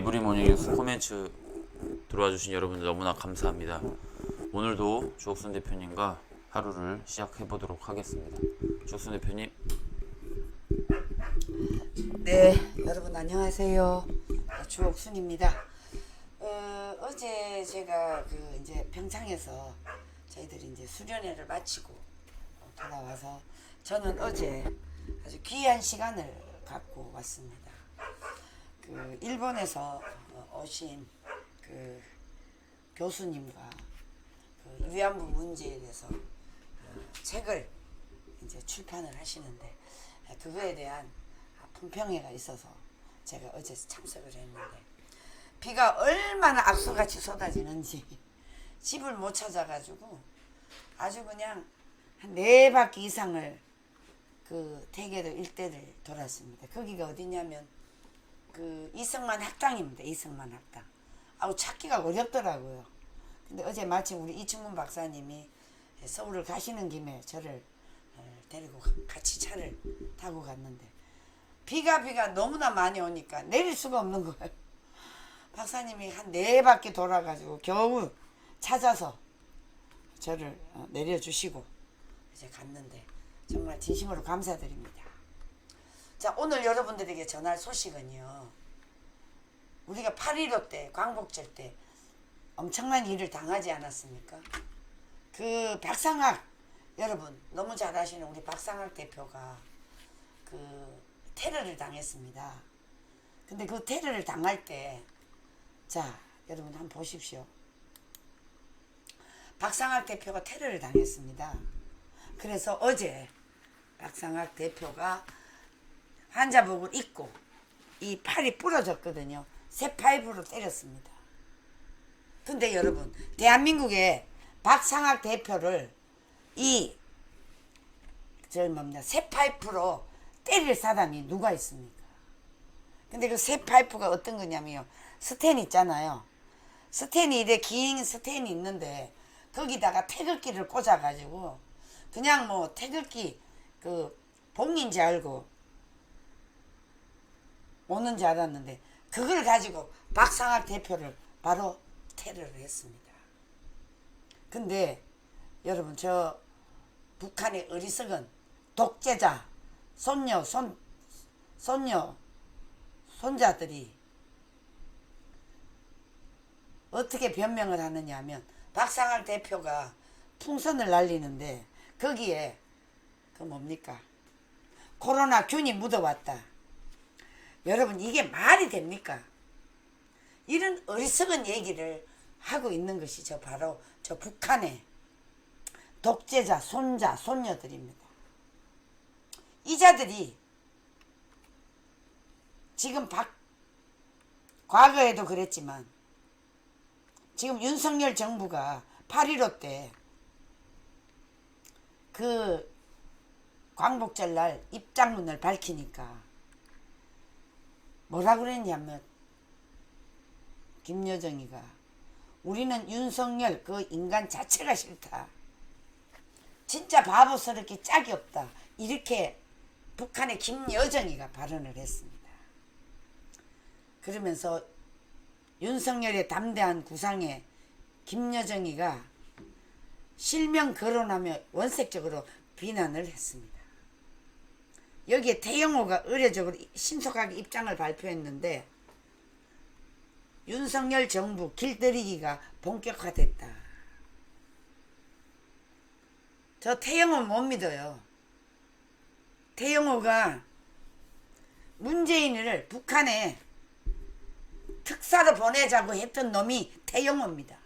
에브리모닝뉴스 코멘츠 들어와 주신 여러분들 너무나 감사합니다. 오늘도 주옥순 대표님과 하루를 시작해 보도록 하겠습니다. 주옥순 대표님. 네, 여러분 안녕하세요. 주옥순입니다. 어제 제가 이제 평창에서 저희들이 이제 수련회를 마치고 돌아와서 저는 어제 아주 귀한 시간을 갖고 왔습니다. 일본에서 오신 교수님과 위안부 문제에 대해서 책을 이제 출판을 하시는데 그거에 대한 품평회가 있어서 제가 어제 참석을 했는데 비가 얼마나 악수같이 쏟아지는지 집을 못 찾아가지고 아주 그냥 한 4바퀴 이상을 대개도 일대를 돌았습니다. 거기가 어디냐면 이승만 학당입니다. 이승만 학당. 아우 찾기가 어렵더라고요. 근데 어제 마침 우리 이충문 박사님이 서울을 가시는 김에 저를 데리고 같이 차를 타고 갔는데 비가 너무나 많이 오니까 내릴 수가 없는 거예요. 박사님이 한 4바퀴 돌아가지고 겨우 찾아서 저를 내려주시고 이제 갔는데 정말 진심으로 감사드립니다. 자, 오늘 여러분들에게 전할 소식은요. 우리가 8.15 때 광복절 때 엄청난 일을 당하지 않았습니까? 박상학 여러분 너무 잘 아시는 우리 박상학 대표가 테러를 당했습니다. 근데 그 테러를 당할 때 자, 여러분 한번 보십시오. 박상학 대표가 테러를 당했습니다. 그래서 어제 박상학 대표가 환자복을 입고 이 팔이 부러졌거든요. 새 파이프로 때렸습니다. 근데 여러분 대한민국에 박상학 대표를 새 파이프로 때릴 사람이 누가 있습니까? 근데 그 새 파이프가 어떤 거냐면요. 스텐 있잖아요. 스텐이 이래 긴 스텐이 있는데 거기다가 태극기를 꽂아가지고 그냥 뭐 태극기 봉인지 알고 오는 줄 알았는데 그걸 가지고 박상학 대표를 바로 테러를 했습니다. 근데 여러분 저 북한의 어리석은 독재자 손자들이 어떻게 변명을 하느냐 하면 박상학 대표가 풍선을 날리는데 거기에 뭡니까? 코로나균이 묻어왔다. 여러분 이게 말이 됩니까? 이런 어리석은 얘기를 하고 있는 것이 바로 저 북한의 독재자 손녀들입니다. 이 자들이 지금 과거에도 그랬지만 지금 윤석열 정부가 8.15 때 광복절 날 입장문을 밝히니까 뭐라 그랬냐면 김여정이가 우리는 윤석열 인간 자체가 싫다. 진짜 바보스럽게 짝이 없다. 이렇게 북한의 김여정이가 발언을 했습니다. 그러면서 윤석열의 담대한 구상에 김여정이가 실명 거론하며 원색적으로 비난을 했습니다. 여기에 태영호가 의례적으로 신속하게 입장을 발표했는데 윤석열 정부 길들이기가 본격화됐다. 저 태영호 못 믿어요. 태영호가 문재인을 북한에 특사로 보내자고 했던 놈이 태영호입니다.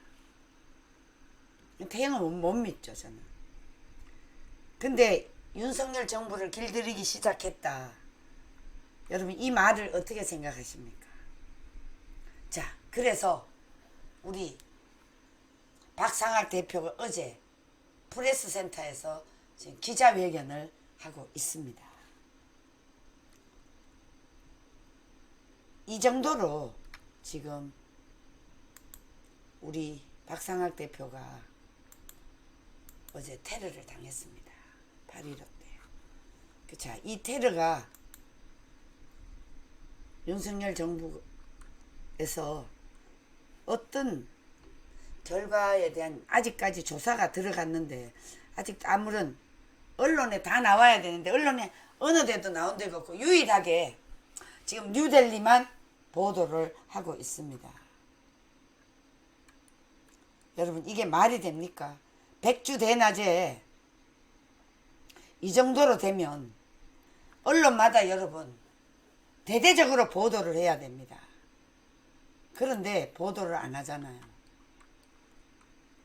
태영호 못 믿죠 저는. 근데 윤석열 정부를 길들이기 시작했다. 여러분 이 말을 어떻게 생각하십니까? 자, 그래서 우리 박상학 대표가 어제 프레스센터에서 지금 기자회견을 하고 있습니다. 이 정도로 지금 우리 박상학 대표가 어제 테러를 당했습니다. 8.15 때. 자, 이 테러가 윤석열 정부 어떤 결과에 대한 아직까지 조사가 들어갔는데 아직 아무런 언론에 다 나와야 되는데 언론에 어느 데도 나온 데가 없고 유일하게 지금 뉴델리만 보도를 하고 있습니다. 여러분 이게 말이 됩니까? 백주 대낮에 이 정도로 되면 언론마다 여러분 대대적으로 보도를 해야 됩니다. 그런데 보도를 안 하잖아요.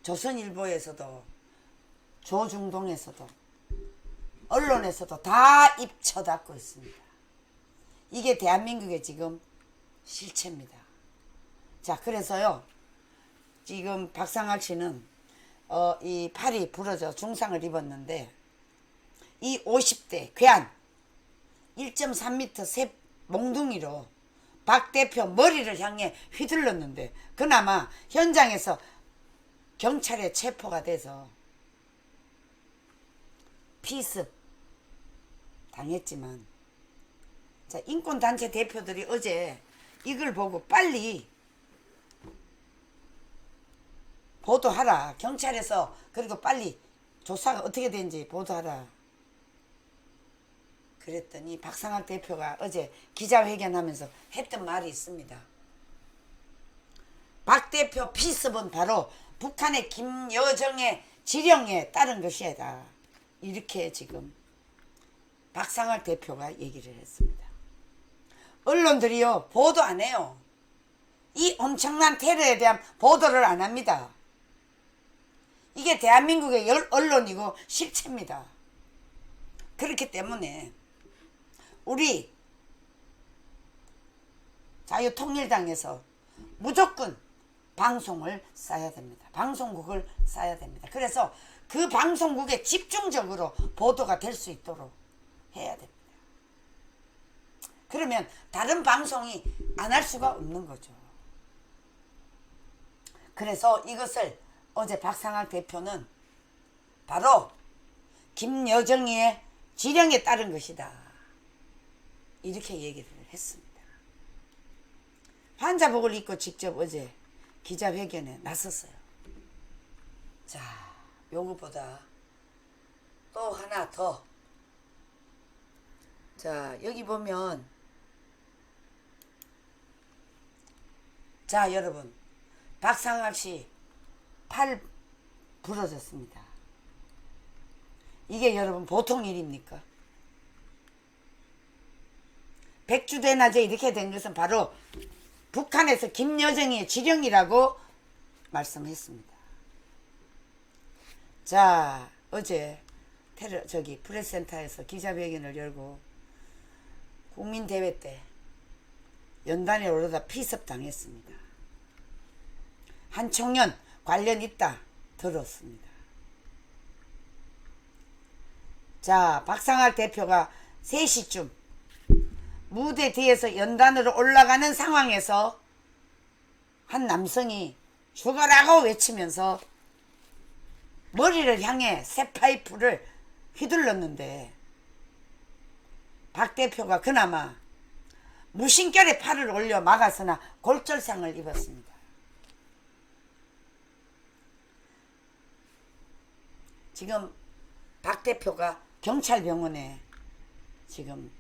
조선일보에서도 조중동에서도 언론에서도 다 입 쳐닫고 있습니다. 이게 대한민국의 지금 실체입니다. 자, 그래서요 지금 박상학 씨는 이 팔이 부러져 중상을 입었는데 이 50대 괴한 1.3m 새 몽둥이로 박 대표 머리를 향해 휘둘렀는데 그나마 현장에서 경찰에 체포가 돼서 피습 당했지만 자, 인권단체 대표들이 어제 이걸 보고 빨리 보도하라. 경찰에서 그리고 빨리 조사가 어떻게 된지 보도하라. 그랬더니 박상학 대표가 어제 기자회견하면서 했던 말이 있습니다. 박 대표 피습은 바로 북한의 김여정의 지령에 따른 것이다. 이렇게 지금 박상학 대표가 얘기를 했습니다. 언론들이요 보도 안 해요. 이 엄청난 테러에 대한 보도를 안 합니다. 이게 대한민국의 언론이고 실체입니다. 그렇기 때문에 우리 자유통일당에서 무조건 방송을 써야 됩니다. 방송국을 써야 됩니다. 그래서 그 방송국에 집중적으로 보도가 될 수 있도록 해야 됩니다. 그러면 다른 방송이 안 할 수가 없는 거죠. 그래서 이것을 어제 박상학 대표는 바로 김여정의 지령에 따른 것이다. 이렇게 얘기를 했습니다. 환자복을 입고 직접 어제 기자회견에 나섰어요. 자, 요거보다 또 하나 더. 자, 여기 보면 자, 여러분 박상학 씨 팔 부러졌습니다. 이게 여러분 보통 일입니까? 백주 대낮에 이렇게 된 것은 바로 북한에서 김여정의 지령이라고 말씀했습니다. 자, 어제 프레스센터에서 기자회견을 열고 국민대회 때 연단에 오르다 피습당했습니다. 한 청년 관련 있다 들었습니다. 자, 박상학 대표가 3시쯤 무대 뒤에서 연단으로 올라가는 상황에서 한 남성이 죽어라고 외치면서 머리를 향해 새 파이프를 휘둘렀는데 박 대표가 그나마 무심결에 팔을 올려 막았으나 골절상을 입었습니다. 지금 박 대표가 경찰병원에 지금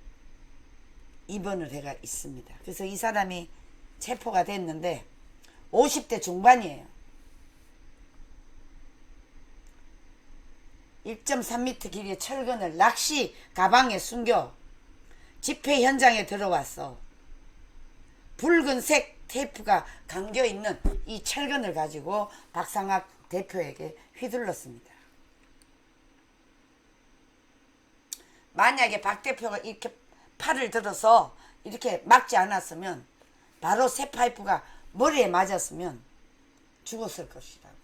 입원을 해가 있습니다. 그래서 이 사람이 체포가 됐는데 50대 중반이에요. 1.3m 길이의 철근을 낚시 가방에 숨겨 집회 현장에 들어왔어. 붉은색 테이프가 감겨있는 이 철근을 가지고 박상학 대표에게 휘둘렀습니다. 만약에 박 대표가 이렇게 팔을 들어서 이렇게 막지 않았으면 바로 새 파이프가 머리에 맞았으면 죽었을 것이라고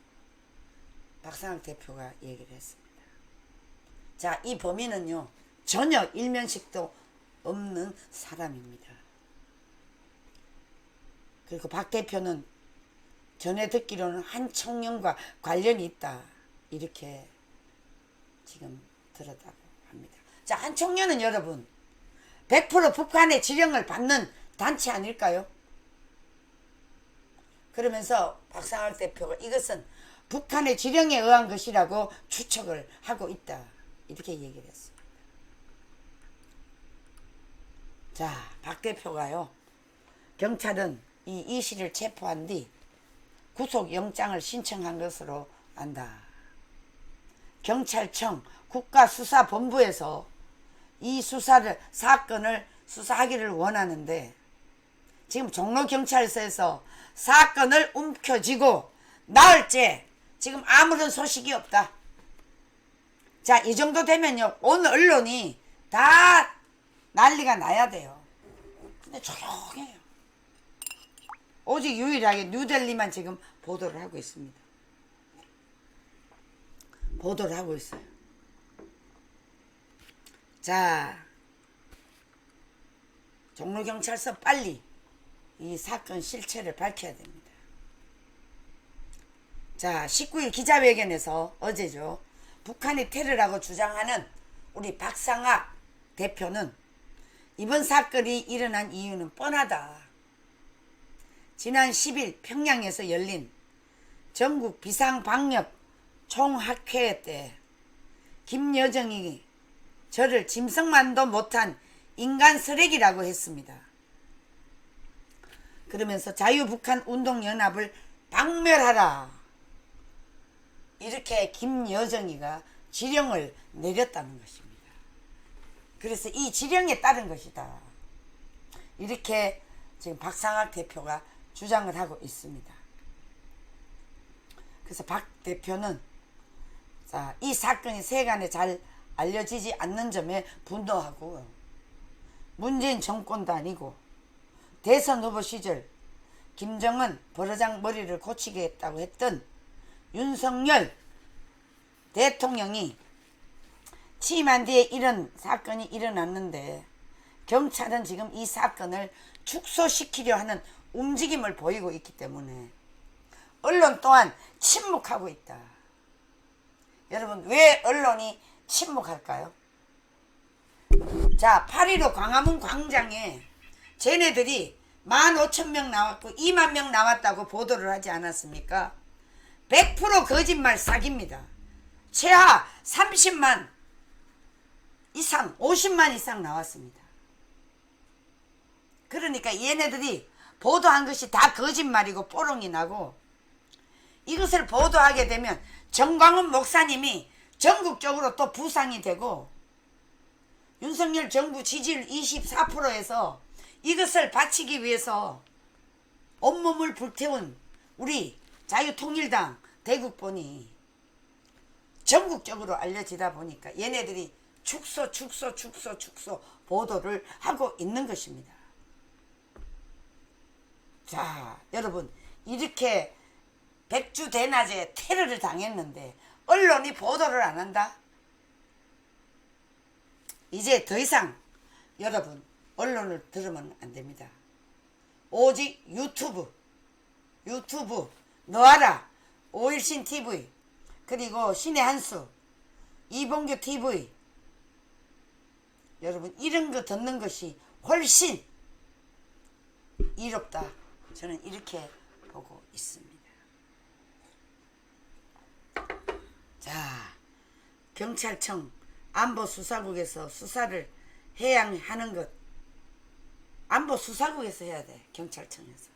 박상학 대표가 얘기를 했습니다. 자, 이 범인은요 전혀 일면식도 없는 사람입니다. 그리고 박 대표는 전에 듣기로는 한 청년과 관련이 있다 이렇게 지금 들었다고 합니다. 자, 한 청년은 여러분 100% 북한의 지령을 받는 단체 아닐까요? 그러면서 박상학 대표가 이것은 북한의 지령에 의한 것이라고 추측을 하고 있다. 이렇게 얘기를 했습니다. 자, 박 대표가요. 경찰은 이 씨를 체포한 뒤 구속영장을 신청한 것으로 안다. 경찰청 국가수사본부에서 이 사건을 수사하기를 원하는데 지금 종로경찰서에서 사건을 움켜쥐고 나흘째 지금 아무런 소식이 없다. 자, 이 정도 되면요. 온 언론이 다 난리가 나야 돼요. 근데 조용해요. 오직 유일하게 뉴델리만 지금 보도를 하고 있습니다. 보도를 하고 있어요. 자, 종로경찰서 빨리 이 사건 실체를 밝혀야 됩니다. 자, 19일 기자회견에서 어제죠. 북한이 테러라고 주장하는 우리 박상학 대표는 이번 사건이 일어난 이유는 뻔하다. 지난 10일 평양에서 열린 전국 비상방역 총학회 때 김여정이 저를 짐승만도 못한 인간 쓰레기라고 했습니다. 그러면서 자유북한 운동연합을 박멸하라. 이렇게 김여정이가 지령을 내렸다는 것입니다. 그래서 이 지령에 따른 것이다. 이렇게 지금 박상학 대표가 주장을 하고 있습니다. 그래서 박 대표는 이 사건이 세간에 잘 알려지지 않는 점에 분노하고 문재인 정권도 아니고 대선 후보 시절 김정은 버르장 머리를 고치겠다고 했던 윤석열 대통령이 취임한 뒤에 이런 사건이 일어났는데 경찰은 지금 이 사건을 축소시키려 하는 움직임을 보이고 있기 때문에 언론 또한 침묵하고 있다. 여러분, 왜 언론이 침묵할까요? 자, 8.15 광화문 광장에 쟤네들이 15,000명 나왔고 2만 명 나왔다고 보도를 하지 않았습니까? 100% 거짓말 사기입니다. 최하 30만 이상, 50만 이상 나왔습니다. 그러니까 얘네들이 보도한 것이 다 거짓말이고 뽀롱이 나고, 이것을 보도하게 되면 정광훈 목사님이 전국적으로 또 부상이 되고 윤석열 정부 지지율 24%에서 이것을 바치기 위해서 온몸을 불태운 우리 자유통일당 대국본이 전국적으로 알려지다 보니까 얘네들이 축소 보도를 하고 있는 것입니다. 자, 여러분, 이렇게 백주대낮에 테러를 당했는데 언론이 보도를 안 한다? 이제 더 이상 여러분 언론을 들으면 안 됩니다. 오직 유튜브 너아라, 오일신 TV, 그리고 신의 한수, 이봉규 TV, 여러분 이런 거 듣는 것이 훨씬 이롭다. 저는 이렇게 보고 있습니다. 자, 경찰청 안보수사국에서 수사를 해야 하는 것, 안보수사국에서 해야 돼. 경찰청에서.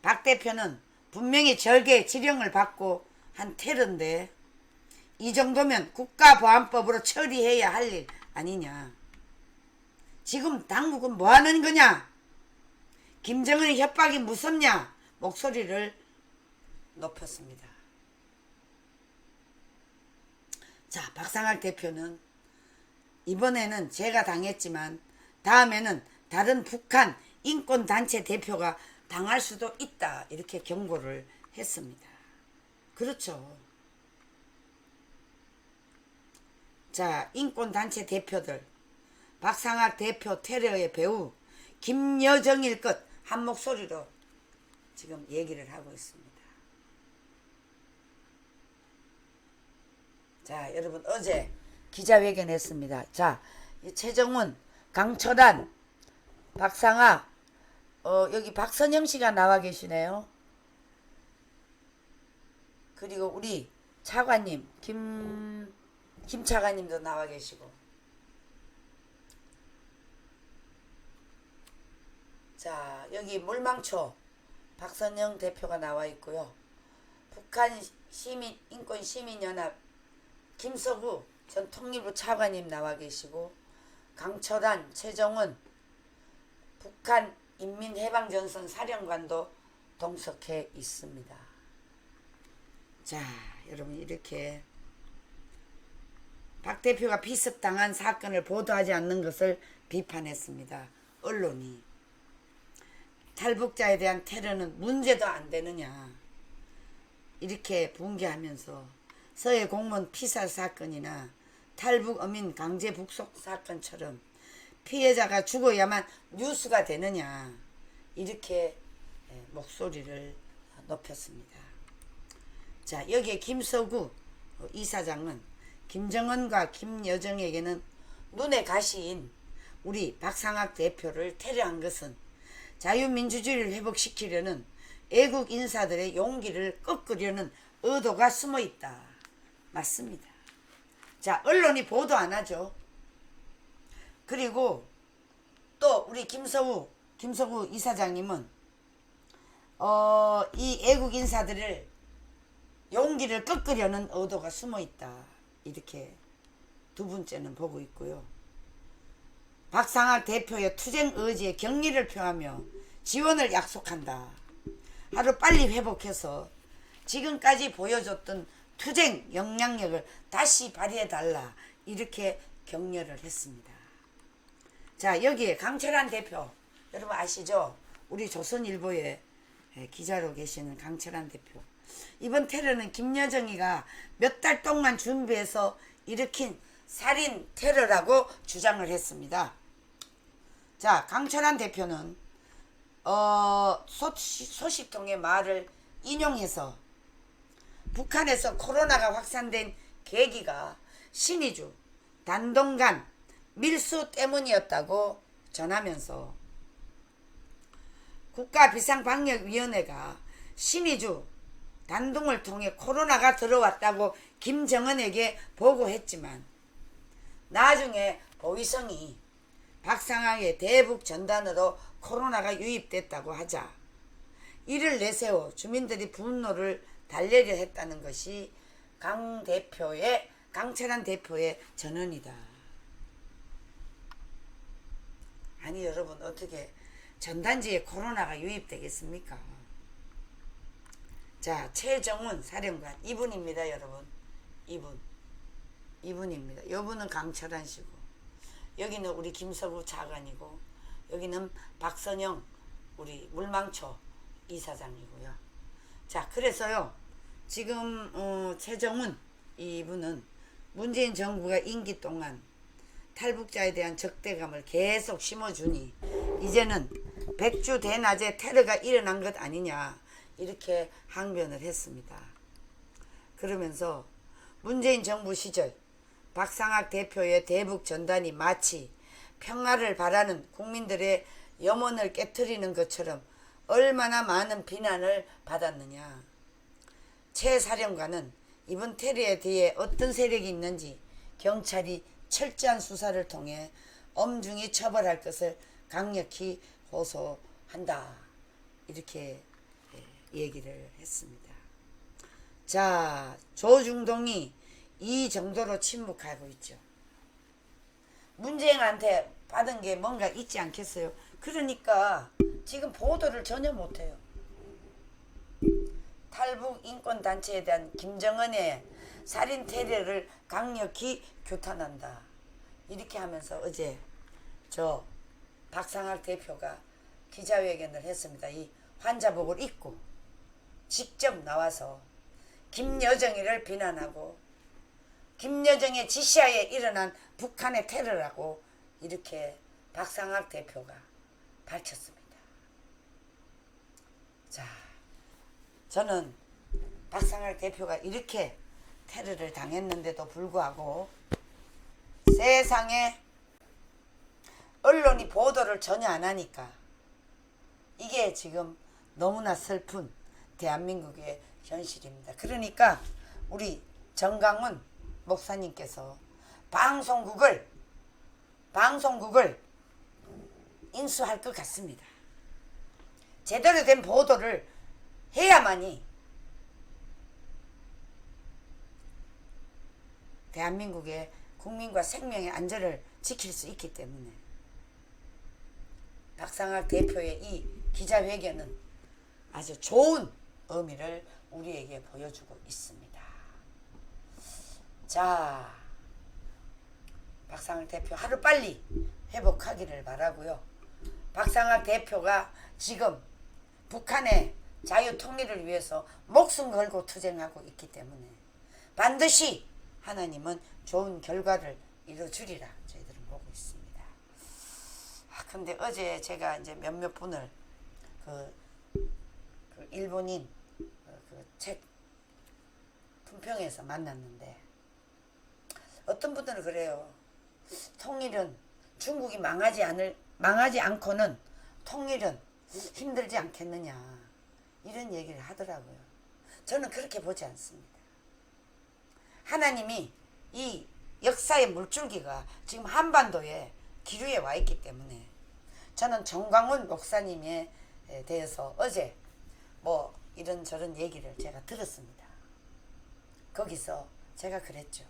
박 대표는 분명히 절개 지령을 받고 한 테러인데 이 정도면 국가보안법으로 처리해야 할 일 아니냐. 지금 당국은 뭐 하는 거냐? 김정은의 협박이 무섭냐? 목소리를 높였습니다. 자, 박상학 대표는 이번에는 제가 당했지만 다음에는 다른 북한 인권단체 대표가 당할 수도 있다. 이렇게 경고를 했습니다. 그렇죠. 자, 인권단체 대표들, 박상학 대표 테러의 배우 김여정일 것 한 목소리로 지금 얘기를 하고 있습니다. 자, 여러분 어제 기자회견 했습니다. 자, 최정훈, 강철한, 박상학, 여기 박선영 씨가 나와 계시네요. 그리고 우리 차관님, 김 차관님도 나와 계시고. 자, 여기 물망초 박선영 대표가 나와 있고요. 북한 시민 인권 시민연합 김서구 전 통일부 차관님 나와 계시고, 강철한, 최정은 북한 인민해방전선 사령관도 동석해 있습니다. 자, 여러분 이렇게 박 대표가 비습당한 사건을 보도하지 않는 것을 비판했습니다. 언론이. 탈북자에 대한 테러는 문제도 안 되느냐, 이렇게 붕괴하면서 서해 공무원 피살 사건이나 탈북 어민 강제 북속 사건처럼 피해자가 죽어야만 뉴스가 되느냐, 이렇게 목소리를 높였습니다. 자, 여기에 김서구 이사장은 김정은과 김여정에게는 눈에 가시인 우리 박상학 대표를 테러한 것은 자유민주주의를 회복시키려는 애국 인사들의 용기를 꺾으려는 의도가 숨어 있다. 맞습니다. 자, 언론이 보도 안 하죠. 그리고 또 우리 김서구 이사장님은 이 애국 인사들을 용기를 꺾으려는 의도가 숨어 있다. 이렇게 두 번째는 보고 있고요. 박상학 대표의 투쟁 의지에 격려를 표하며 지원을 약속한다. 하루 빨리 회복해서 지금까지 보여줬던 투쟁 영향력을 다시 발휘해달라. 이렇게 격려를 했습니다. 자, 여기에 강철한 대표, 여러분 아시죠? 우리 조선일보에 기자로 계시는 강철한 대표. 이번 테러는 김여정이가 몇 달 동안 준비해서 일으킨 살인 테러라고 주장을 했습니다. 자, 강철한 대표는 소식통의 말을 인용해서 북한에서 코로나가 확산된 계기가 신의주, 단동간, 밀수 때문이었다고 전하면서 국가비상방역위원회가 신의주, 단둥을 통해 코로나가 들어왔다고 김정은에게 보고했지만 나중에 보위성이 박상학의 대북 전단으로 코로나가 유입됐다고 하자 이를 내세워 주민들이 분노를 달래려 했다는 것이 강철한 대표의 전언이다. 아니 여러분, 어떻게 전단지에 코로나가 유입되겠습니까? 자, 최정훈 사령관, 이분입니다 여러분. 이분입니다. 이분은 강철한 씨고, 여기는 우리 김서구 차관이고, 여기는 박선영 우리 물망초 이사장이고요. 자, 그래서요 지금 최정훈 이분은 문재인 정부가 임기 동안 탈북자에 대한 적대감을 계속 심어주니 이제는 백주 대낮에 테러가 일어난 것 아니냐, 이렇게 항변을 했습니다. 그러면서 문재인 정부 시절 박상학 대표의 대북 전단이 마치 평화를 바라는 국민들의 염원을 깨트리는 것처럼 얼마나 많은 비난을 받았느냐. 최 사령관은 이번 테러에 대해 어떤 세력이 있는지 경찰이 철저한 수사를 통해 엄중히 처벌할 것을 강력히 호소한다. 이렇게 얘기를 했습니다. 자, 조중동이 이 정도로 침묵하고 있죠. 문재인한테 받은 게 뭔가 있지 않겠어요? 그러니까 지금 보도를 전혀 못해요. 탈북 인권단체에 대한 김정은의 살인 테러를 강력히 규탄한다. 이렇게 하면서 어제 저 박상학 대표가 기자회견을 했습니다. 이 환자복을 입고 직접 나와서 김여정이를 비난하고 김여정의 지시하에 일어난 북한의 테러라고 이렇게 박상학 대표가 밝혔습니다. 자, 저는 박상학 대표가 이렇게 테러를 당했는데도 불구하고 세상에 언론이 보도를 전혀 안 하니까 이게 지금 너무나 슬픈 대한민국의 현실입니다. 그러니까 우리 정강훈 목사님께서 방송국을 인수할 것 같습니다. 제대로 된 보도를 해야만이 대한민국의 국민과 생명의 안전을 지킬 수 있기 때문에 박상학 대표의 이 기자회견은 아주 좋은 의미를 우리에게 보여주고 있습니다. 자, 박상학 대표 하루빨리 회복하기를 바라고요. 박상학 대표가 지금 북한의 자유 통일을 위해서 목숨 걸고 투쟁하고 있기 때문에 반드시 하나님은 좋은 결과를 이뤄주리라 저희들은 보고 있습니다. 근데 어제 제가 이제 몇몇 분을 그 일본인 그 책 품평에서 만났는데 어떤 분들은 그래요. 통일은 중국이 망하지 않고는 통일은 힘들지 않겠느냐 이런 얘기를 하더라고요. 저는 그렇게 보지 않습니다. 하나님이 이 역사의 물줄기가 지금 한반도에 기류에 와 있기 때문에 저는 정광훈 목사님에 대해서 어제 뭐 이런저런 얘기를 제가 들었습니다. 거기서 제가 그랬죠.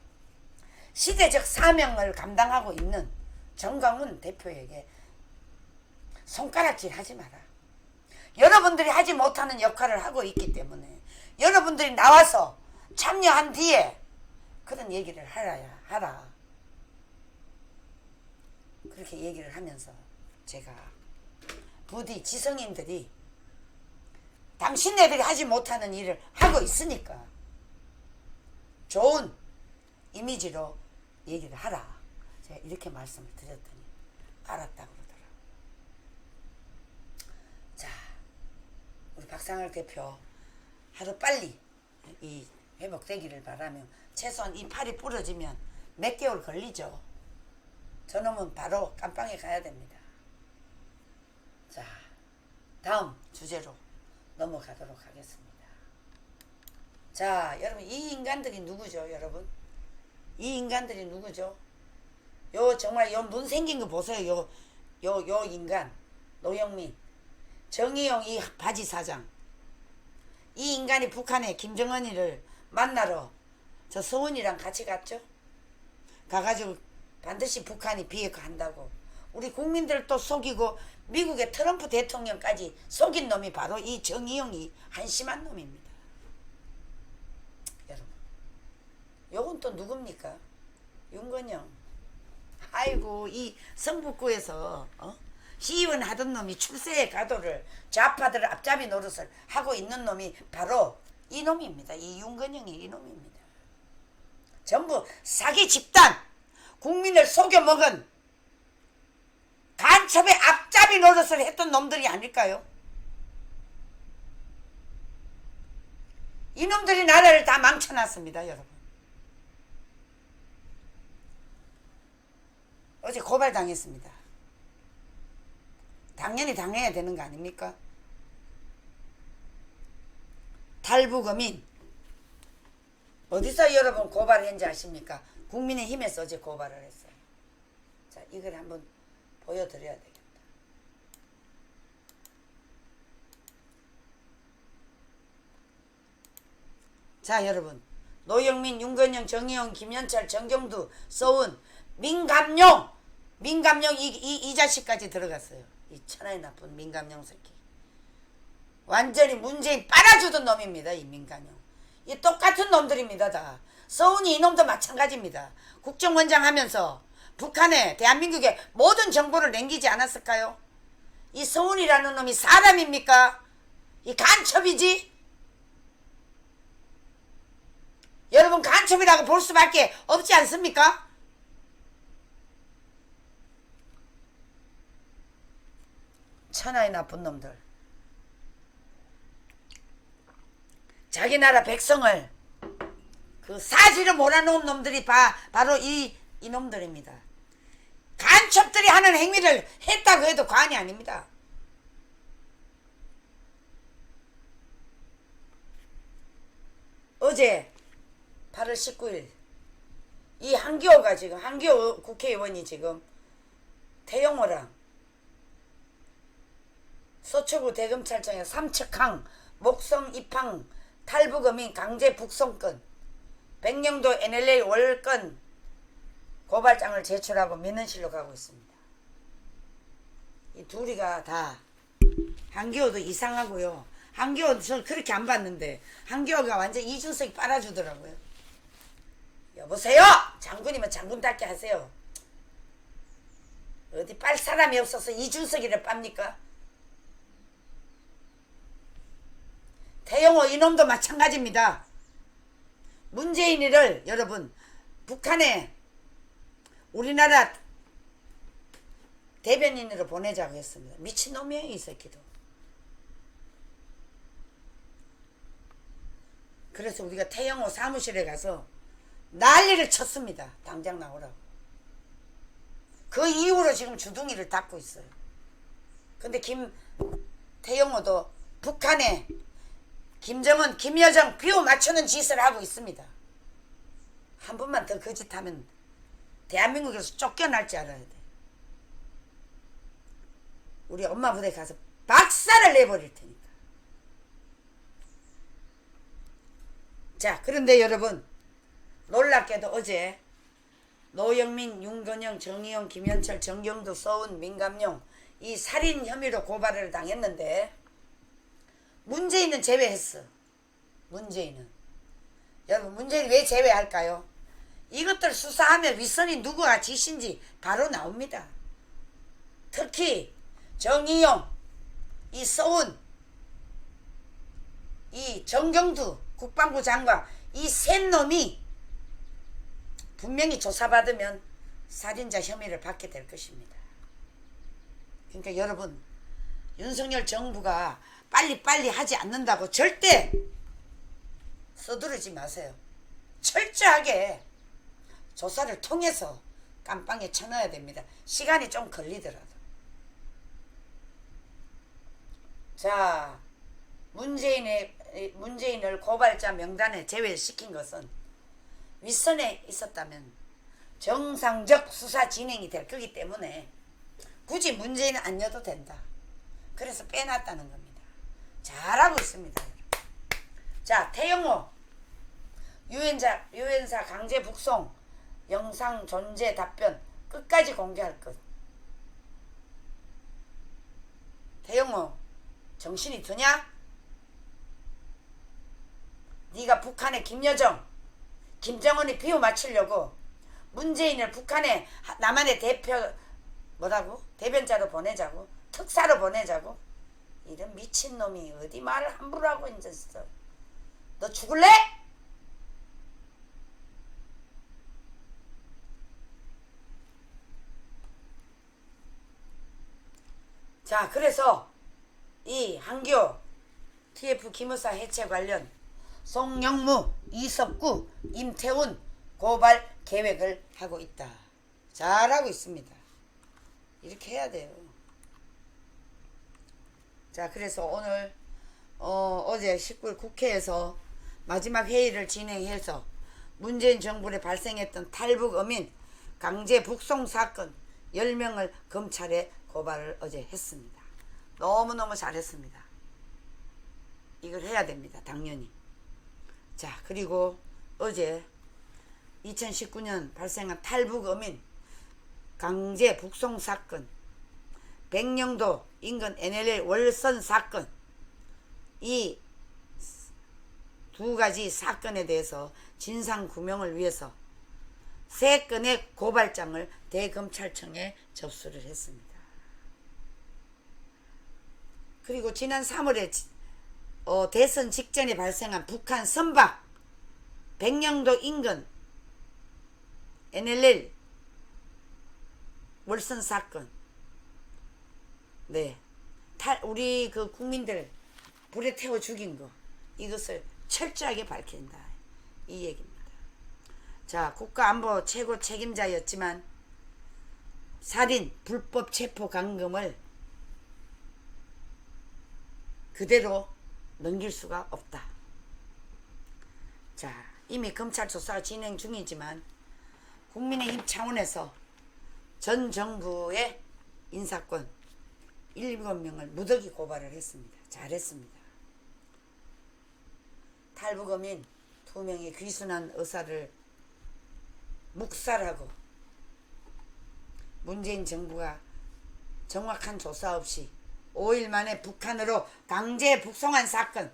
시대적 사명을 감당하고 있는 정광훈 대표에게 손가락질 하지 마라. 여러분들이 하지 못하는 역할을 하고 있기 때문에 여러분들이 나와서 참여한 뒤에 그런 얘기를 하라. 그렇게 얘기를 하면서 제가 부디 지성인들이 당신네들이 하지 못하는 일을 하고 있으니까 좋은 이미지로 얘기를 하라. 제가 이렇게 말씀을 드렸더니 알았다 그러더라고요. 자, 우리 박상학 대표 하루빨리 이 회복되기를 바라며 최소한 이 팔이 부러지면 몇 개월 걸리죠. 저놈은 바로 깜빵에 가야 됩니다. 자, 다음 주제로 넘어가도록 하겠습니다. 자, 여러분 이 인간들이 누구죠, 여러분? 이 인간들이 누구죠? 요 정말 요 눈 생긴 거 보세요. 요 인간 노영민, 정의용 이 바지 사장. 이 인간이 북한에 김정은이를 만나러 저 서훈이랑 같이 갔죠. 가가지고 반드시 북한이 비핵화한다고 우리 국민들 또 속이고 미국의 트럼프 대통령까지 속인 놈이 바로 이 정의용이 한심한 놈입니다. 여러분, 요건 또 누굽니까? 윤건영. 아이고, 이 성북구에서 시의원 하던 놈이 출세의 가도를 좌파들 앞잡이 노릇을 하고 있는 놈이 바로 이 놈입니다. 이 윤건영이 이 놈입니다. 전부 사기 집단, 국민을 속여먹은 간첩의 앞잡이 노릇을 했던 놈들이 아닐까요? 이놈들이 나라를 다 망쳐놨습니다, 여러분. 어제 고발당했습니다. 당연히 당해야 되는 거 아닙니까? 탈북어민 어디서 여러분 고발했는지 아십니까? 국민의힘에서 어제 고발을 했어요. 자, 이걸 한번 보여드려야 되겠다. 자, 여러분, 노영민, 윤건영, 정의용, 김현철, 정경두, 서훈, 민감용 이 자식까지 들어갔어요. 이 천하의 나쁜 민감용 새끼. 완전히 문재인 빨아주던 놈입니다. 이 민감용. 이 똑같은 놈들입니다. 다. 서훈이 이놈도 마찬가지입니다. 국정원장 하면서 북한에 대한민국에 모든 정보를 남기지 않았을까요? 이 서훈이라는 놈이 사람입니까? 이 간첩이지? 여러분 간첩이라고 볼 수밖에 없지 않습니까? 천하의 나쁜 놈들. 자기 나라 백성을 그 사지로 몰아놓은 놈들이 바로 이 놈들입니다. 간첩들이 하는 행위를 했다고 해도 과언이 아닙니다. 어제 8월 19일 이 한기호가 지금 한기호 국회의원이 지금 태영호랑 서초구 대검찰청에 삼척항 목성 입항 탈북어민 강제 북송건 백령도 NLL 월건 고발장을 제출하고 민원실로 가고 있습니다. 이 둘이가 다 한기호도 이상하고요. 한기호 저는 그렇게 안 봤는데 한기호가 완전 이준석이 빨아주더라고요. 여보세요! 장군이면 장군답게 하세요. 어디 빨 사람이 없어서 이준석이를 빱니까? 태영호 이놈도 마찬가지입니다. 문재인이를 여러분 북한에 우리나라 대변인으로 보내자고 했습니다. 미친놈이에요 이 새끼도. 그래서 우리가 태영호 사무실에 가서 난리를 쳤습니다. 당장 나오라고. 그 이후로 지금 주둥이를 닫고 있어요. 근데 태영호도 북한에 김정은, 김여정 비호 맞추는 짓을 하고 있습니다. 한 번만 더 거짓하면 대한민국에서 쫓겨날 줄 알아야 돼. 우리 엄마 부대 가서 박살을 내버릴 테니까. 자, 그런데 여러분 놀랍게도 어제 노영민, 윤건영, 정의용, 김현철, 정경도, 서운, 민감용 이 살인 혐의로 고발을 당했는데 문재인은 제외했어. 문재인은. 여러분 문재인이 왜 제외할까요? 이것들 수사하면 윗선이 누구가 지신지 바로 나옵니다. 특히 정의용, 이 서운, 이 정경두 국방부 장관 이 셋 놈이 분명히 조사받으면 살인자 혐의를 받게 될 것입니다. 그러니까 여러분 윤석열 정부가 빨리빨리 하지 않는다고 절대 서두르지 마세요. 철저하게 조사를 통해서 깜빵에 쳐넣어야 됩니다. 시간이 좀 걸리더라도. 자, 문재인을 고발자 명단에 제외시킨 것은 윗선에 있었다면 정상적 수사 진행이 될 거기 때문에 굳이 문재인은 안 넣어도 된다. 그래서 빼놨다는 겁니다. 잘하고 있습니다. 자, 태영호 유엔사 강제 북송 영상 존재 답변 끝까지 공개할 것. 태영호 정신이 드냐? 네가 북한의 김여정, 김정은이 비유 맞추려고 문재인을 북한에 남한의 대변자로 보내자고, 특사로 보내자고. 이런 미친놈이 어디 말을 함부로 하고 있었어. 너 죽을래? 자, 그래서 이 한교 TF 기무사 해체 관련 송영무, 이석구, 임태훈 고발 계획을 하고 있다. 잘하고 있습니다. 이렇게 해야 돼요. 자, 그래서 오늘 어제 19일 국회에서 마지막 회의를 진행해서 문재인 정부에 발생했던 탈북 어민 강제 북송 사건 10명을 검찰에 고발을 어제 했습니다. 너무너무 잘했습니다. 이걸 해야 됩니다. 당연히. 자, 그리고 어제 2019년 발생한 탈북 어민 강제 북송 사건, 백령도 인근 NLL 월선 사건, 이 두 가지 사건에 대해서 진상규명을 위해서 3건의 고발장을 대검찰청에 접수를 했습니다. 그리고 지난 3월에 대선 직전에 발생한 북한 선박 백령도 인근 NLL 월선 사건, 네, 우리 그 국민들 불에 태워 죽인 거, 이것을 철저하게 밝힌다, 이 얘기입니다. 자, 국가안보 최고 책임자였지만 살인 불법 체포 감금을 그대로 넘길 수가 없다. 자, 이미 검찰 조사 진행 중이지만 국민의힘 차원에서 전 정부의 인사권 7명을 무더기 고발을 했습니다. 잘했습니다. 탈북어민 2명의 귀순한 의사를 묵살하고 문재인 정부가 정확한 조사 없이 5일 만에 북한으로 강제 북송한 사건.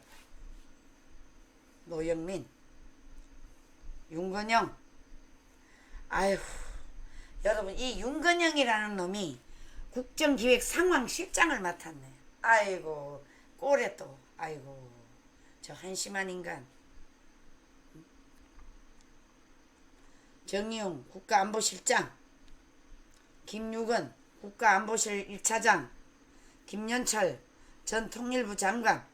노영민, 윤건영. 아휴, 여러분, 이 윤건영이라는 놈이 국정기획상황실장을 맡았네. 아이고, 꼴에 또, 아이고, 저 한심한 인간. 정의용 국가안보실장, 김유건 국가안보실 1차장, 김연철 전 통일부 장관,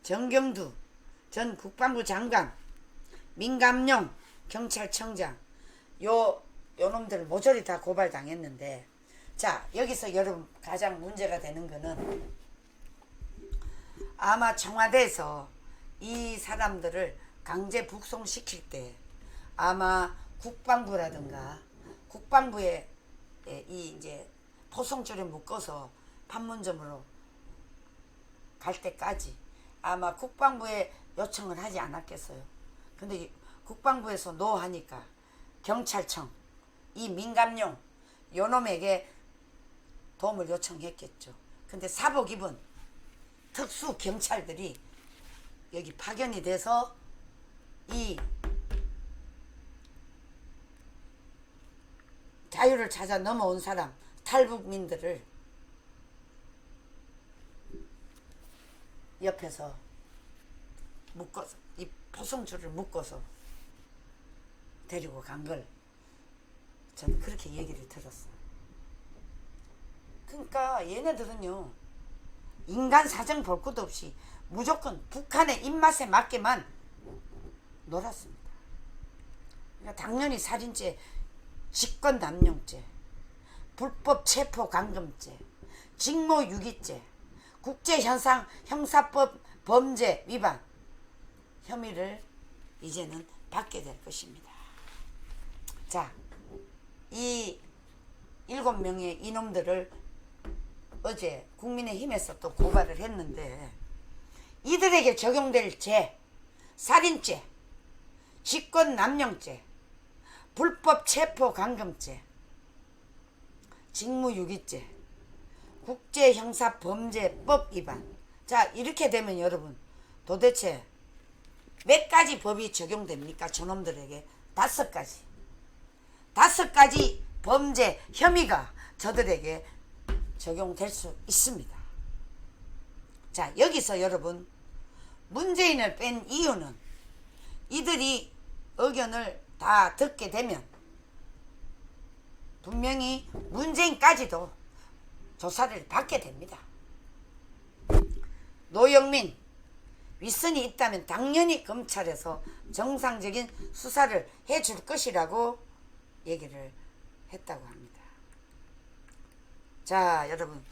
정경두 전 국방부 장관, 민감용 경찰청장, 요 놈들 모조리 다 고발당했는데, 자, 여기서 여러분 가장 문제가 되는 거는 아마 청와대에서 이 사람들을 강제 북송시킬 때 아마 국방부라든가 국방부에 이 이제 포송줄에 묶어서 판문점으로 갈 때까지 아마 국방부에 요청을 하지 않았겠어요. 근데 국방부에서 노 하니까 경찰청 이 민감용 요놈에게 도움을 요청했겠죠. 근데 사복 입은 특수 경찰들이 여기 파견이 돼서 이 자유를 찾아 넘어온 사람 탈북민들을 옆에서 묶어서 이 포송줄을 묶어서 데리고 간 걸 저는 그렇게 얘기를 들었어요. 그러니까 얘네들은요 인간 사정 볼 것도 없이 무조건 북한의 입맛에 맞게만 놀았습니다. 그러니까 당연히 살인죄, 직권남용죄, 불법 체포 감금죄, 직무유기죄, 국제현상 형사법 범죄 위반 혐의를 이제는 받게 될 것입니다. 자, 이 7명의 이놈들을 어제 국민의힘에서 또 고발을 했는데 이들에게 적용될 죄, 살인죄, 직권남용죄, 불법 체포 감금죄, 직무유기죄, 국제형사범죄법 위반. 자, 이렇게 되면 여러분 도대체 몇 가지 법이 적용됩니까? 저놈들에게 5가지. 5가지 범죄 혐의가 저들에게 적용될 수 있습니다. 자, 여기서 여러분 문재인을 뺀 이유는 이들이 의견을 다 듣게 되면 분명히 문재인까지도 조사를 받게 됩니다. 노영민 윗선이 있다면 당연히 검찰에서 정상적인 수사를 해줄 것이라고 얘기를 했다고 합니다. 자, 여러분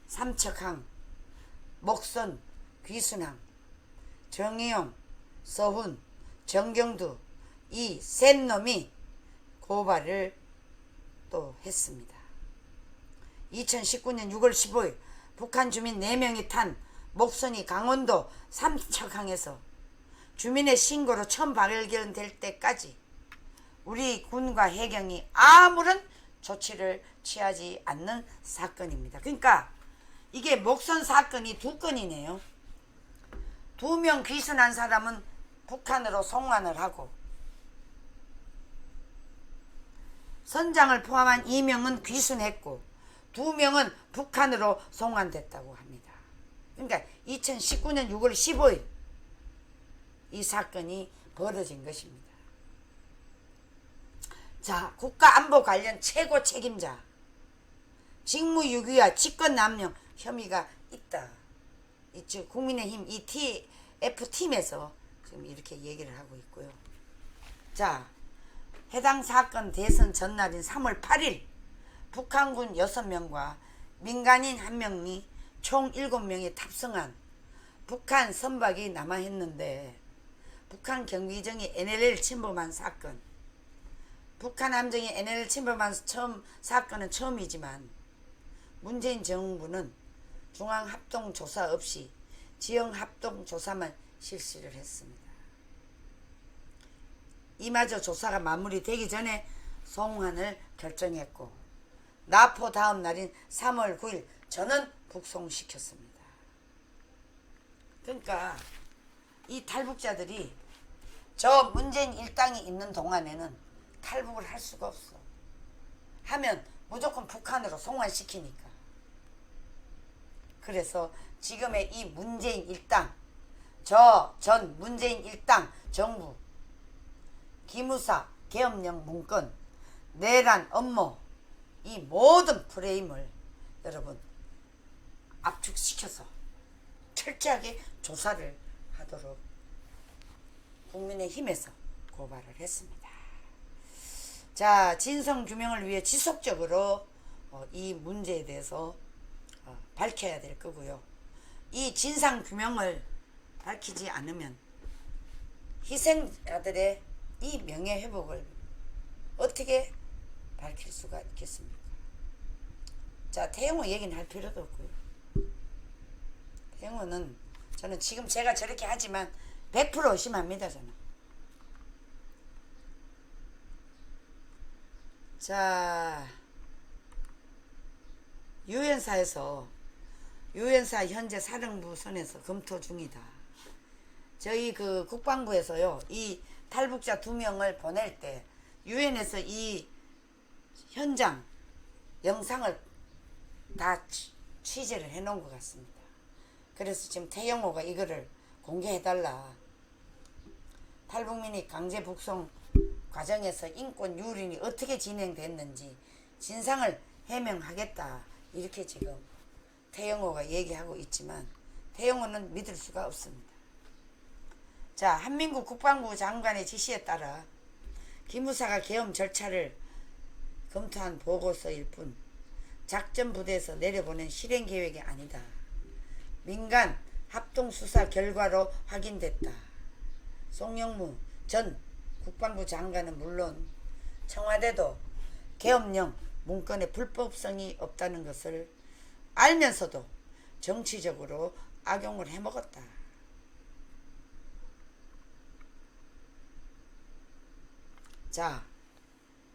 삼척항, 목선, 귀순항, 정의용, 서훈, 정경두 이 센 놈이 고발을 또 했습니다. 2019년 6월 15일 북한 주민 4명이 탄 목선이 강원도 삼척항에서 주민의 신고로 처음 발견될 때까지 우리 군과 해경이 아무런 조치를 취하지 않는 사건입니다. 그러니까 이게 목선 사건이 2건이네요. 2명 귀순한 사람은 북한으로 송환을 하고 선장을 포함한 2명은 귀순했고 2명은 북한으로 송환됐다고 합니다. 그러니까 2019년 6월 15일 이 사건이 벌어진 것입니다. 자, 국가안보 관련 최고 책임자 직무유기와 직권남용 혐의가 있다. 즉 국민의힘 이 TF팀에서 지금 이렇게 얘기를 하고 있고요. 자, 해당 사건 대선 전날인 3월 8일 북한군 6명과 민간인 1명이 총 7명이 탑승한 북한 선박이 남하했는데 북한 경비정이 NLL 침범한 사건, 북한 함정이 NLL 침범한 사건은 처음이지만 문재인 정부는 중앙합동조사 없이 지형합동조사만 실시를 했습니다. 이마저 조사가 마무리되기 전에 송환을 결정했고 납포 다음 날인 3월 9일 전원 북송시켰습니다. 그러니까 이 탈북자들이 저 문재인 일당이 있는 동안에는 탈북을 할 수가 없어. 하면 무조건 북한으로 송환시키니까. 그래서 지금의 이 문재인 일당, 저 전 문재인 일당 정부, 기무사, 계엄령 문건, 내란 업무, 이 모든 프레임을 여러분 압축시켜서 철저하게 조사를 하도록 국민의힘에서 고발을 했습니다. 자, 진상규명을 위해 지속적으로 이 문제에 대해서 밝혀야 될 거고요. 이 진상규명을 밝히지 않으면 희생자들의 이 명예회복을 어떻게 밝힐 수가 있겠습니까? 자, 태영호 얘기는 할 필요도 없고요. 태영호는 저는 지금 제가 저렇게 하지만 100% 의심합니다. 저는. 자, 유엔사에서 유엔사 현재 사령부 선에서 검토 중이다. 저희 그 국방부에서요, 이 탈북자 2명을 보낼 때 유엔에서 이 현장 영상을 다 취재를 해 놓은 것 같습니다. 그래서 지금 태영호가 이거를 공개해달라. 탈북민이 강제 북송 과정에서 인권 유린이 어떻게 진행됐는지 진상을 해명하겠다. 이렇게 지금 태영호가 얘기하고 있지만 태영호는 믿을 수가 없습니다. 자, 한민국 국방부 장관의 지시에 따라 기무사가 계엄 절차를 검토한 보고서일 뿐 작전부대에서 내려보낸 실행 계획이 아니다. 민간 합동수사 결과로 확인됐다. 송영무 전 국방부 장관은 물론 청와대도 계엄령 문건의 불법성이 없다는 것을 알면서도 정치적으로 악용을 해먹었다. 자,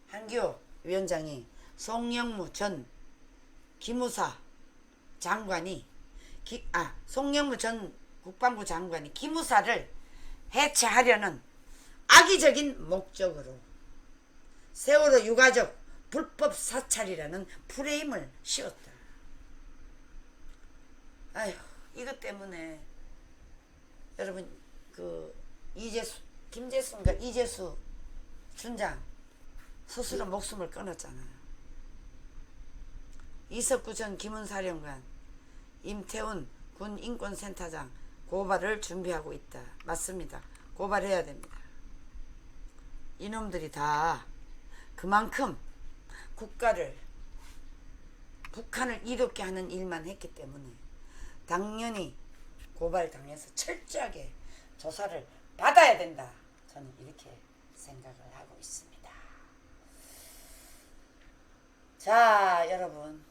한기호 위원장이 송영무 전 기무사 장관이 송영무 전 국방부 장관이 기무사를 해체하려는 악의적인 목적으로 세월호 유가족 불법 사찰이라는 프레임을 씌웠다. 아휴, 이것 때문에 여러분 그 김재수인가 이재수 춘장 스스로 목숨을 끊었잖아요. 이석구 전 기문사령관, 임태훈 군 인권센터장 고발을 준비하고 있다. 맞습니다. 고발해야 됩니다. 이놈들이 다 그만큼 국가를 북한을 이롭게 하는 일만 했기 때문에 당연히 고발당해서 철저하게 조사를 받아야 된다. 저는 이렇게 생각을 하고 있습니다. 자, 여러분,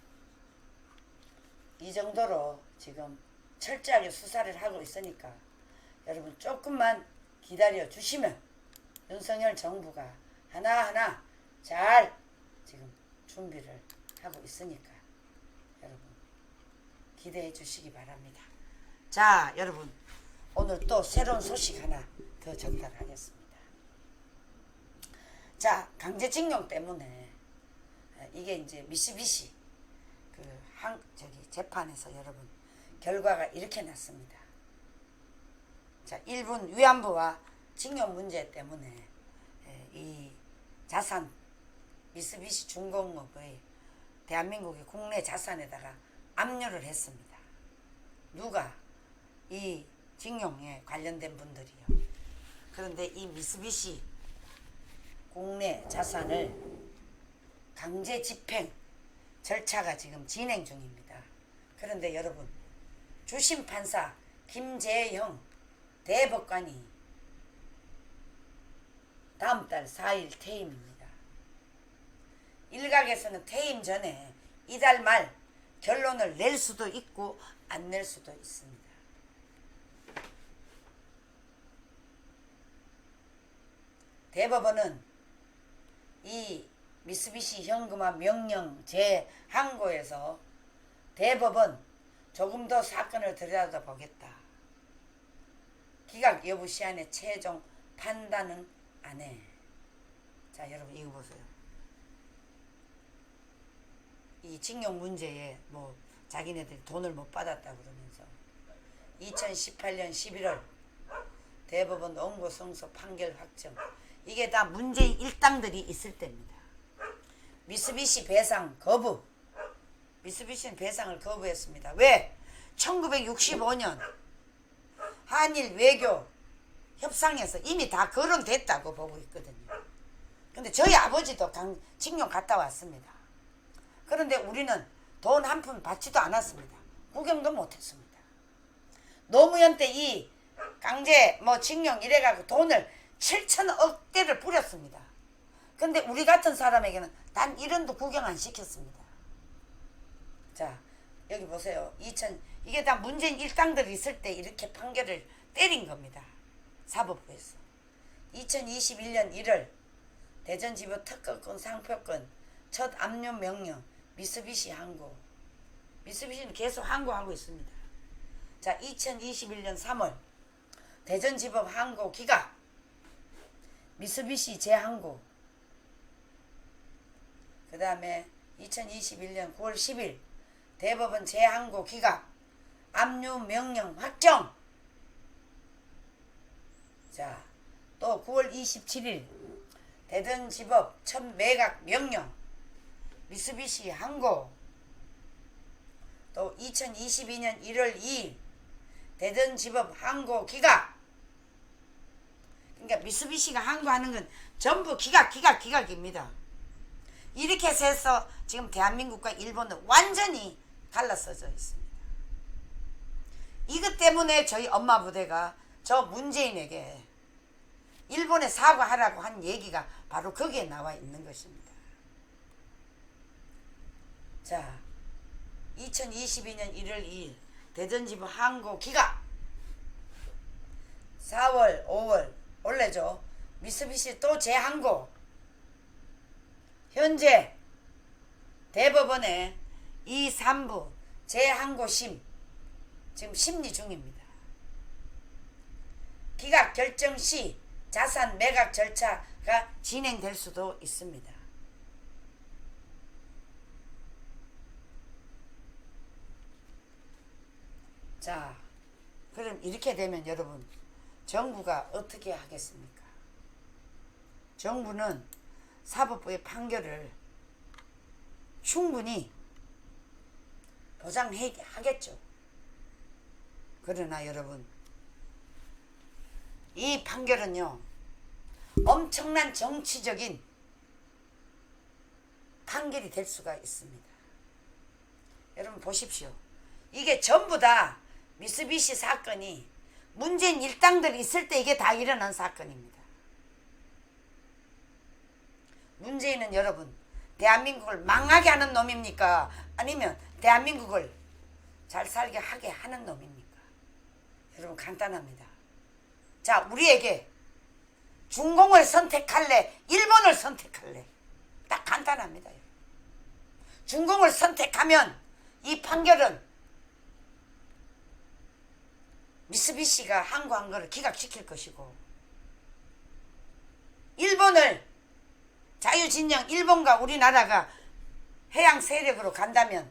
이 정도로 지금 철저하게 수사를 하고 있으니까 여러분 조금만 기다려 주시면 윤석열 정부가 하나하나 잘 지금 준비를 하고 있으니까 여러분 기대해 주시기 바랍니다. 자, 여러분, 오늘 또 새로운 소식 하나 더 전달하겠습니다. 자, 강제징용 때문에 이게 이제 미쓰비시 재판에서 여러분 결과가 이렇게 났습니다. 자, 일본 위안부와 징용 문제 때문에 이 자산 미쓰비시 중공업의 대한민국의 국내 자산에다가 압류를 했습니다. 누가? 이 징용에 관련된 분들이요. 그런데 이 미쓰비시 국내 자산을 강제 집행 절차가 지금 진행 중입니다. 그런데 여러분, 주심 판사 김재형 대법관이 다음 달 4일 퇴임입니다. 일각에서는 퇴임 전에 이달 말 결론을 낼 수도 있고 안 낼 수도 있습니다. 대법원은 이 미쓰비시 현금화 명령 재항고에서 대법원 조금 더 사건을 들여다보겠다. 기각 여부 시한의 최종 판단은 안 해. 자, 여러분 이거 보세요. 이 징용 문제에 뭐 자기네들이 돈을 못 받았다 그러면서 2018년 11월 대법원 원고 성소 판결 확정. 이게 다 문재인 일당들이 있을 때입니다. 미쓰비시 배상 거부. 미쓰비시는 배상을 거부했습니다. 왜? 1965년 한일 외교 협상에서 이미 다 거론됐다고 보고 있거든요. 근데 저희 아버지도 징용 갔다 왔습니다. 그런데 우리는 돈 한 푼 받지도 않았습니다. 구경도 못했습니다. 노무현 때 이 강제 징용 이래가지고 돈을 7천억 대를 뿌렸습니다. 근데 우리 같은 사람에게는 단 1원도 구경 안 시켰습니다. 자, 여기 보세요. 이게 다 문재인 일당들이 있을 때 이렇게 판결을 때린 겁니다. 사법부에서. 2021년 1월 대전지법 특허권 상표권 첫 압류 명령 미쓰비시 항고. 미쓰비시는 계속 항고하고 있습니다. 자, 2021년 3월 대전지법 항고 기각 미쓰비시 재항고. 그 다음에 2021년 9월 10일 대법원 재항고 기각 압류 명령 확정. 자, 또 9월 27일 대전지법 첫 매각 명령 미쓰비시 항고. 또 2022년 1월 2일 대전지법 항고 기각. 그러니까 미쓰비시가 항고하는 건 전부 기각입니다. 이렇게 해서 지금 대한민국과 일본은 완전히 갈라서져 있습니다. 이것 때문에 저희 엄마 부대가 저 문재인에게 일본에 사과하라고 한 얘기가 바로 거기에 나와 있는 것입니다. 자, 2022년 1월 2일 대전지법 항고 기각. 4월 5월 올해죠. 미쓰비시 또 재항고. 현재 대법원에 2, 3부 재항고심 지금 심리 중입니다. 기각 결정 시 자산 매각 절차가 진행될 수도 있습니다. 자, 그럼 이렇게 되면 여러분 정부가 어떻게 하겠습니까? 정부는 사법부의 판결을 충분히 보장하겠죠. 그러나 여러분 이 판결은요 엄청난 정치적인 판결이 될 수가 있습니다. 여러분 보십시오. 이게 전부 다 미쓰비시 사건이 문재인 일당들이 있을 때 이게 다 일어난 사건입니다. 문재인은 여러분 대한민국을 망하게 하는 놈입니까? 아니면 대한민국을 잘 살게 하게 하는 놈입니까? 여러분 간단합니다. 자, 우리에게 중공을 선택할래? 일본을 선택할래? 딱 간단합니다. 중공을 선택하면 이 판결은 미쓰비시가 항고한 것을 기각시킬 것이고, 일본을 자유진영 일본과 우리나라가 해양 세력으로 간다면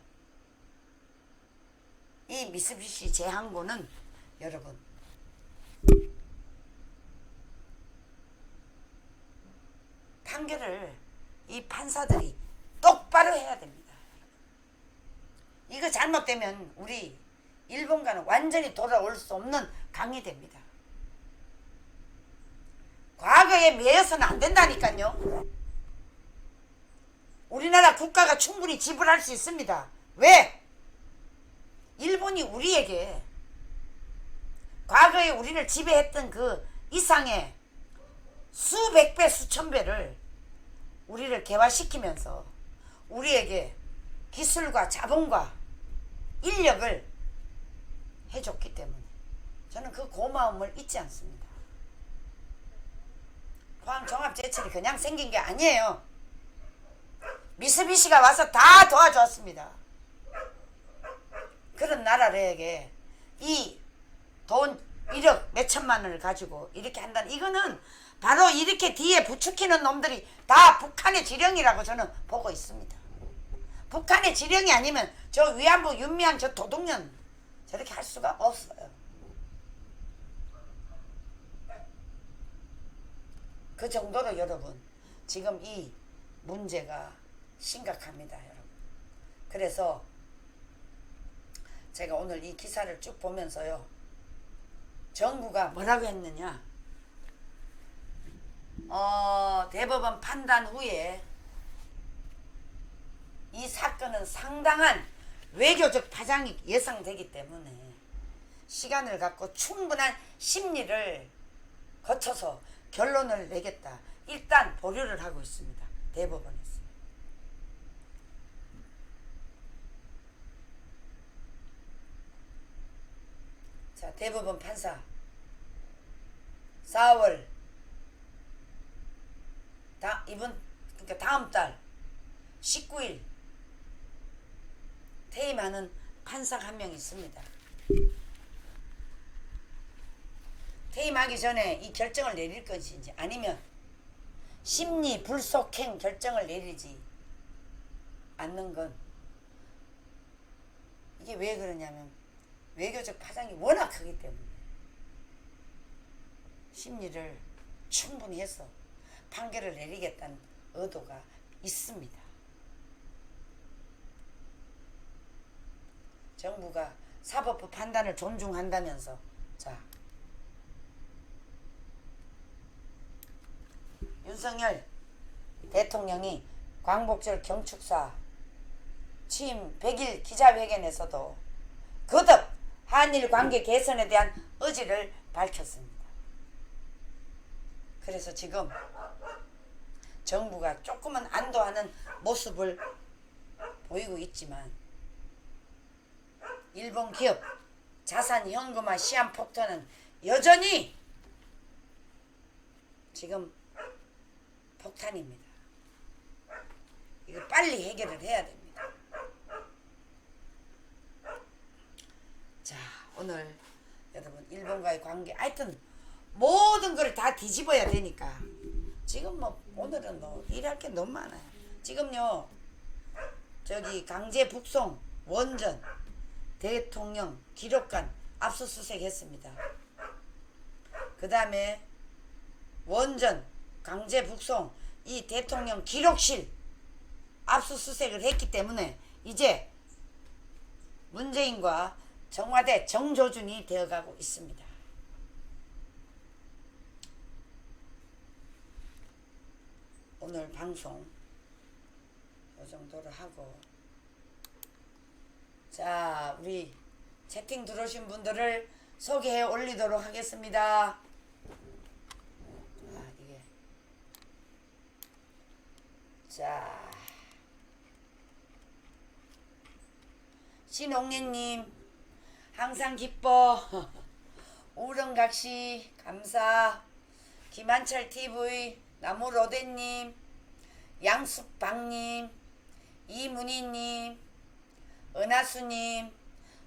이 미쓰비시 재항고는 여러분 판결을 이 판사들이 똑바로 해야 됩니다. 이거 잘못되면 우리 일본과는 완전히 돌아올 수 없는 강이 됩니다. 과거에 매여서는 안 된다니까요. 우리나라 국가가 충분히 지불할 수 있습니다. 왜? 일본이 우리에게 과거에 우리를 지배했던 그 이상의 수백 배, 수천 배를 우리를 개화시키면서 우리에게 기술과 자본과 인력을 해줬기 때문에 저는 그 고마움을 잊지 않습니다. 포항종합제철이 그냥 생긴 게 아니에요. 미쓰비시가 와서 다 도와주었습니다. 그런 나라에게 이 돈 1억 몇천만 원을 가지고 이렇게 한다는, 이거는 바로 이렇게 뒤에 부추기는 놈들이 다 북한의 지령이라고 저는 보고 있습니다. 북한의 지령이 아니면 저 위안부 윤미향 저 도둑년 저렇게 할 수가 없어요. 그 정도로 여러분 지금 이 문제가 심각합니다, 여러분. 그래서 제가 오늘 이 기사를 쭉 보면서요, 정부가 뭐라고 했느냐, 대법원 판단 후에 이 사건은 상당한 외교적 파장이 예상되기 때문에 시간을 갖고 충분한 심리를 거쳐서 결론을 내겠다, 일단 보류를 하고 있습니다, 대법원에서. 자, 대법원 판사 4월 그러니까 다음 달 19일 퇴임하는 판사가 한 명 있습니다. 퇴임하기 전에 이 결정을 내릴 것인지 아니면 심리 불속행 결정을 내리지 않는 건, 이게 왜 그러냐면 외교적 파장이 워낙 크기 때문에 심리를 충분히 해서 판결을 내리겠다는 의도가 있습니다. 정부가 사법부 판단을 존중한다면서, 자, 윤석열 대통령이 광복절 경축사 취임 100일 기자회견에서도 거듭 한일 관계 개선에 대한 의지를 밝혔습니다. 그래서 지금 정부가 조금은 안도하는 모습을 보이고 있지만 일본 기업 자산 현금화 시한폭탄은 여전히 지금 폭탄입니다. 이거 빨리 해결을 해야 됩니다. 자, 오늘 여러분 일본과의 관계, 하여튼 모든 걸 다 뒤집어야 되니까 지금 뭐 오늘은 뭐 일할 게 너무 많아요. 지금요 저기 강제 북송 원전 대통령 기록관 압수수색 했습니다. 그 다음에 원전 강제 북송 이 대통령 기록실 압수수색을 했기 때문에 이제 문재인과 청와대 정조준이 되어가고 있습니다. 오늘 방송 이 정도로 하고, 자, 우리 채팅 들어오신 분들을 소개해 올리도록 하겠습니다. 이게 자, 신옥래님 항상 기뻐. 우렁각시 감사. 김한철TV 나무로데님, 양숙방님, 이문희님, 은하수님,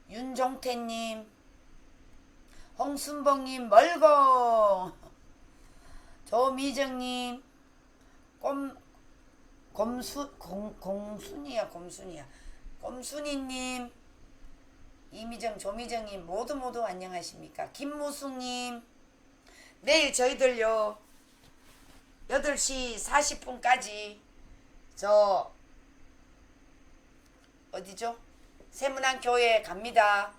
윤종태님, 홍순봉님, 멀고, 조미정님, 곰순이님, 이미정, 조미정님 모두 안녕하십니까? 김무숙님, 내일 저희들요 8시 40분까지 저 어디죠? 세문안교회 갑니다.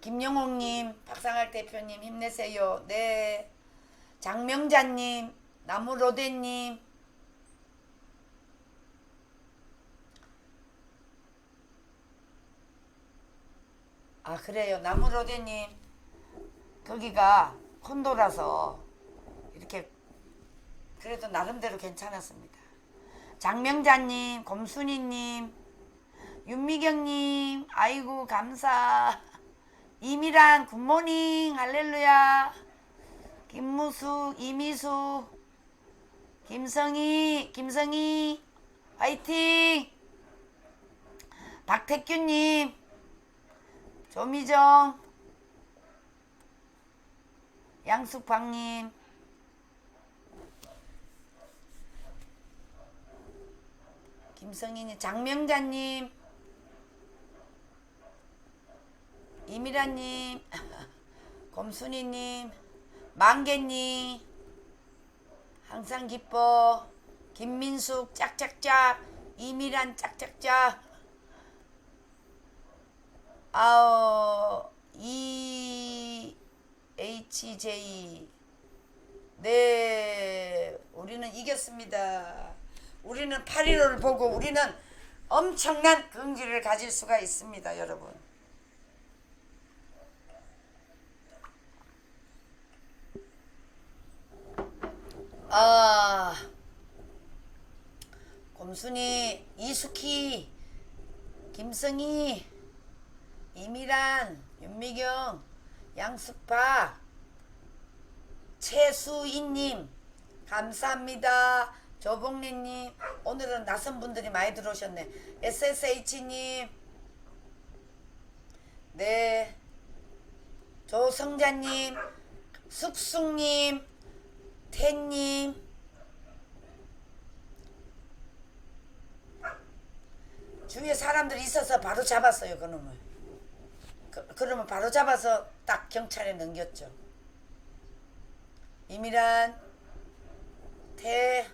김영옥님, 박상할 대표님 힘내세요. 네. 장명자님, 나무로데님, 그래요. 나무로데님, 거기가 콘도라서 이렇게 그래도 나름대로 괜찮았습니다. 장명자님, 검순이님, 윤미경님, 아이고 감사. 이미란 굿모닝 할렐루야. 김무수, 이미수, 김성희 화이팅. 박태규님, 조미정, 양숙방님, 김성희님, 장명자님, 이미라님, 검순이님, 만개님, 항상 기뻐, 김민숙 짝짝짝, 이미란 짝짝짝, EHJ. 네, 우리는 이겼습니다. 우리는 8.15를 보고 우리는 엄청난 긍지를 가질 수가 있습니다, 여러분. 곰순이, 이숙희, 김성희, 이미란, 윤미경, 양숙박, 최수인님 감사합니다. 조봉래님, 오늘은 낯선 분들이 많이 들어오셨네. SSH님, 네, 조성자님, 숙숙님, 태님, 주위에 사람들이 있어서 바로 잡았어요, 그놈을. 그러면 바로 잡아서 딱 경찰에 넘겼죠. 이미란, 태,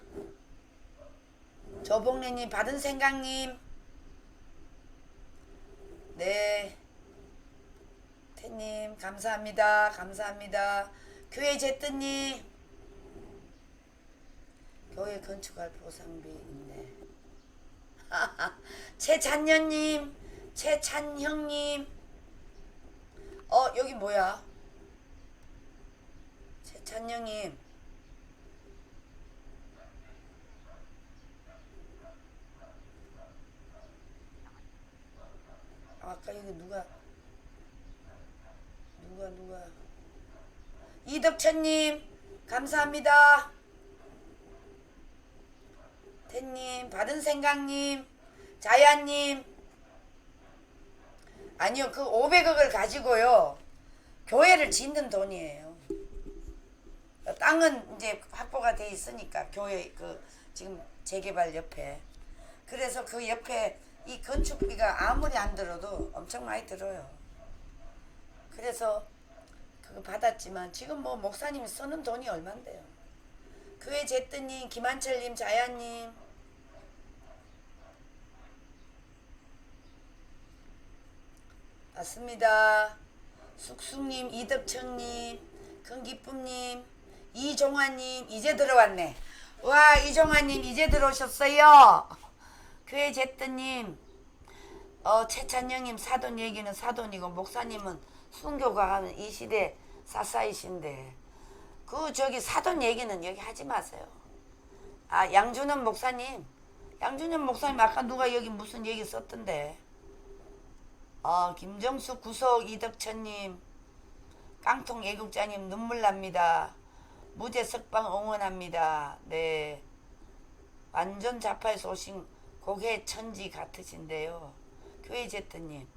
조봉래님, 바른생각님, 네, 태님 감사합니다. 감사합니다. 교회 제뜨님, 교회 건축할 보상비 있네. 최찬현님, 최찬형님, 여기 뭐야? 최찬형님, 아까 여기 누가 이덕천님 감사합니다. 태님, 바른생각님, 자야님, 아니요, 그 500억을 가지고요 교회를 짓는 돈이에요. 땅은 이제 확보가 돼 있으니까 교회 그 지금 재개발 옆에, 그래서 그 옆에 이 건축비가 아무리 안 들어도 엄청 많이 들어요. 그래서 그거 받았지만 지금 뭐 목사님이 쓰는 돈이 얼만데요. 교회 제뜨님, 김한철님, 자야님, 맞습니다. 숙숙님, 이덕청님, 큰기쁨님, 이종환님 이제 들어왔네. 와, 이종환님 이제 들어오셨어요. 교회 제뜨님, 최찬영님, 사돈 얘기는 사돈이고 목사님은 순교가 하는 이 시대 사사이신데 그 저기 사돈 얘기는 여기 하지 마세요. 양준현 목사님 아까 누가 여기 무슨 얘기 썼던데. 김정숙 구속, 이덕천님, 깡통 애국자님 눈물 납니다. 무죄 석방 응원합니다. 네, 완전 좌파에서 오신 고개 천지 같으신데요. 교회 제트님,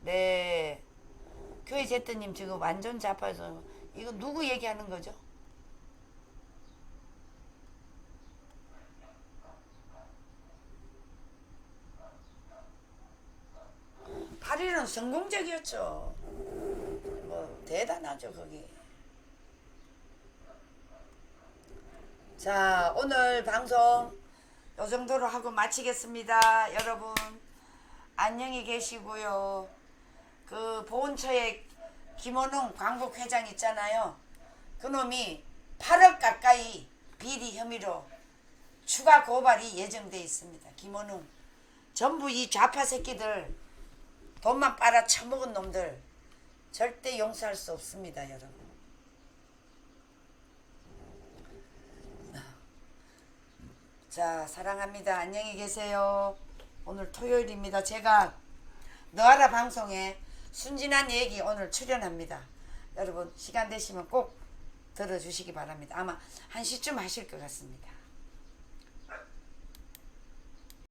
네, 교회 제트님 지금 완전 좌파에서, 이거 누구 얘기하는 거죠? 파리는 성공적이었죠. 뭐 대단하죠 거기. 자, 오늘 방송 요 정도로 하고 마치겠습니다. 여러분 안녕히 계시고요. 그 보훈처의 김원웅 광복회장 있잖아요. 그놈이 8억 가까이 비리 혐의로 추가 고발이 예정돼 있습니다. 김원웅. 전부 이 좌파 새끼들, 돈만 빨아 처먹은 놈들 절대 용서할 수 없습니다, 여러분. 자, 사랑합니다. 안녕히 계세요. 오늘 토요일입니다. 제가 너하라 방송에 순진한 얘기 오늘 출연합니다. 여러분 시간 되시면 꼭 들어주시기 바랍니다. 아마 1시쯤 하실 것 같습니다.